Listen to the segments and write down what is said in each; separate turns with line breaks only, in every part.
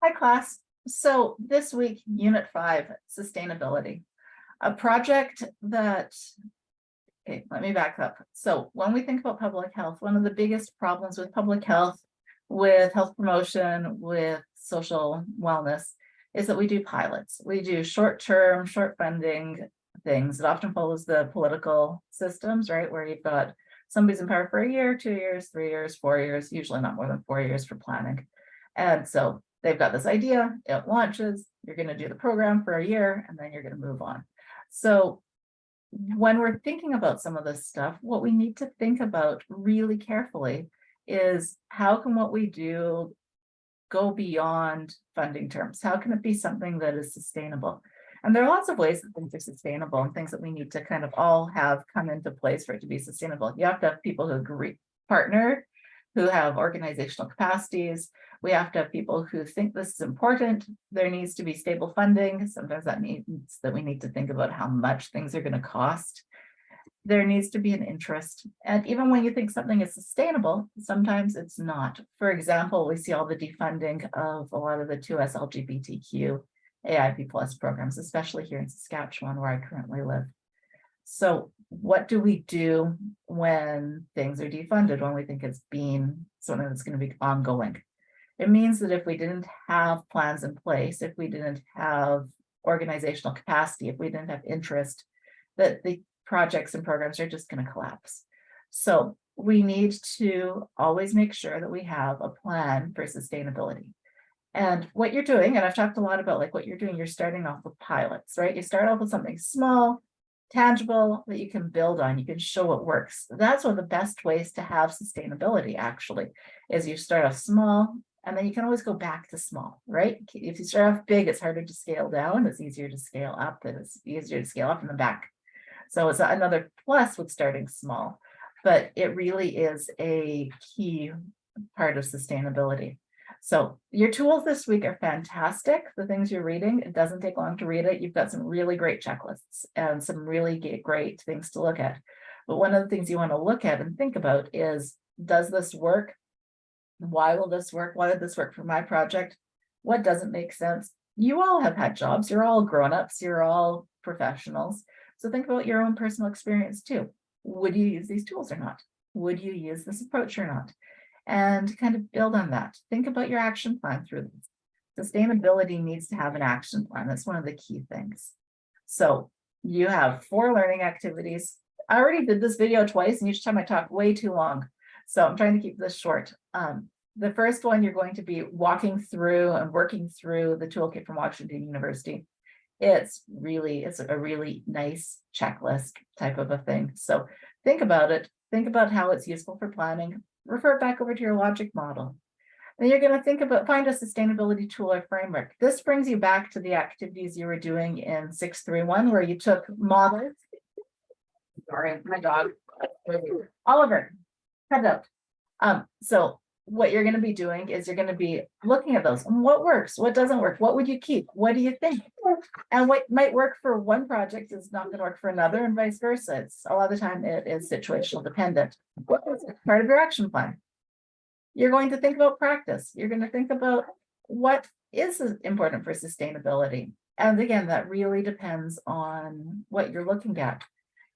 Hi, class. So this week, Unit 5, Sustainability. A project that, okay, let me back up. So when we think about public health, one of the biggest problems with public health, with health promotion, with social wellness, is that we do pilots. We do short-term, short funding things. It often follows the political systems, right? Where you've got somebody's in power for a year, 2 years, 3 years, 4 years, usually not more than 4 years for planning. And so they've got this idea, it launches, you're going to do the program for a year, and then you're going to move on. So when we're thinking about some of this stuff, what we need to think about really carefully is how can what we do go beyond funding terms? How can it be something that is sustainable? And there are lots of ways that things are sustainable and things that we need to kind of all have come into place for it to be sustainable. You have to have people who agree, partner, who have organizational capacities. We have to have people who think this is important. There needs to be stable funding. Sometimes that means that we need to think about how much things are going to cost. There needs to be an interest. And even when you think something is sustainable, sometimes it's not. For example, we see all the defunding of a lot of the 2S LGBTQ AIP plus programs, especially here in Saskatchewan, where I currently live. So what do we do when things are defunded, when we think it's being something that's going to be ongoing? It means that if we didn't have plans in place, if we didn't have organizational capacity, if we didn't have interest, that the projects and programs are just going to collapse. So we need to always make sure that we have a plan for sustainability. And what you're doing, and I've talked a lot about like what you're doing, you're starting off with pilots, right? You start off with something small, tangible, that you can build on, you can show it works. That's one of the best ways to have sustainability, actually, is you start off small, and then you can always go back to small, right? If you start off big, it's harder to scale down, it's easier to scale up, and it's easier to scale up in the back. So it's another plus with starting small, but it really is a key part of sustainability. So your tools this week are fantastic. The things you're reading, it doesn't take long to read it. You've got some really great checklists and some really great things to look at. But one of the things you want to look at and think about is, does this work? Why will this work? Why did this work for my project? What doesn't make sense? You all have had jobs. You're all grown-ups. You're all professionals. So think about your own personal experience too. Would you use these tools or not? Would you use this approach or not? And kind of build on that. Think about your action plan through this. Sustainability needs to have an action plan. That's one of the key things. So you have 4 learning activities. I already did this video twice, and each time I talk way too long. So I'm trying to keep this short. The first one, you're going to be walking through and working through the toolkit from Washington University. It's a really nice checklist type of a thing. So think about it. Think about how it's useful for planning. Refer back over to your logic model. Then you're going to find a sustainability tool or framework. This brings you back to the activities you were doing in 631, where you took models. Sorry, my dog. Oliver, cut it out. So what you're going to be doing is you're going to be looking at those and what works, what doesn't work, what would you keep, what do you think? And what might work for one project is not going to work for another, and vice versa. It's a lot of the time it is situational dependent. What is part of your action plan? You're going to think about practice. You're going to think about what is important for sustainability. And again, that really depends on what you're looking at.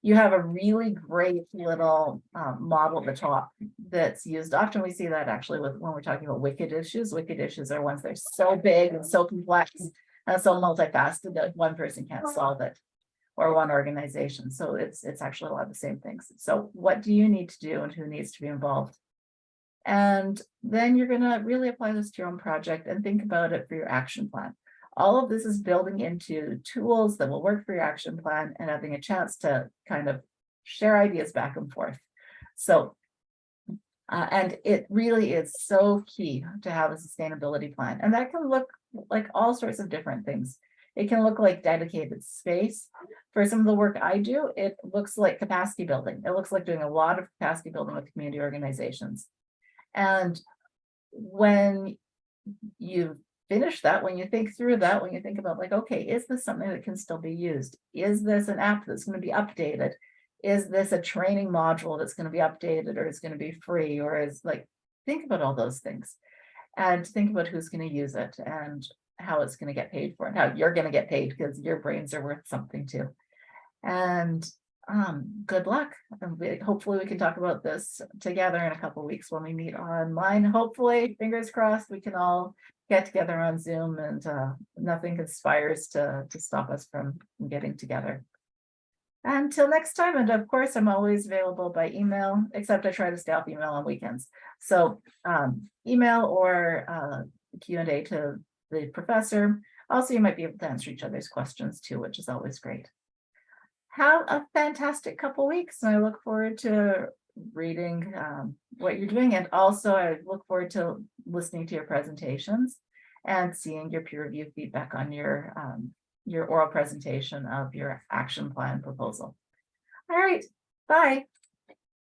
You have a really great little model at the top that's used. Often we see that actually when we're talking about wicked issues. Wicked issues are ones that are so big and so complex and so multifaceted that one person can't solve it, or one organization. So it's actually a lot of the same things. So what do you need to do and who needs to be involved? And then you're going to really apply this to your own project and think about it for your action plan. All of this is building into tools that will work for your action plan and having a chance to kind of share ideas back and forth. So, and it really is so key to have a sustainability plan. And that can look like all sorts of different things. It can look like dedicated space. For some of the work I do, it looks like capacity building. It looks like doing a lot of capacity building with community organizations. And when you finish that, when you think through that, when you think about like, okay, is this something that can still be used? Is this an app that's going to be updated? Is this a training module that's going to be updated, or is going to be free, or is like, think about all those things. and think about who's going to use it and how it's going to get paid for, and how you're going to get paid, because your brains are worth something too. And good luck. And hopefully we can talk about this together in a couple of weeks when we meet online. Hopefully, fingers crossed, we can all get together on Zoom, and nothing conspires to stop us from getting together. Until next time, and of course, I'm always available by email, except I try to stay off email on weekends. So email or Q&A to the professor. Also, you might be able to answer each other's questions too, which is always great. Have a fantastic couple weeks, and I look forward to reading what you're doing, and also I look forward to listening to your presentations and seeing your peer review feedback on your oral presentation of your action plan proposal. All right, bye.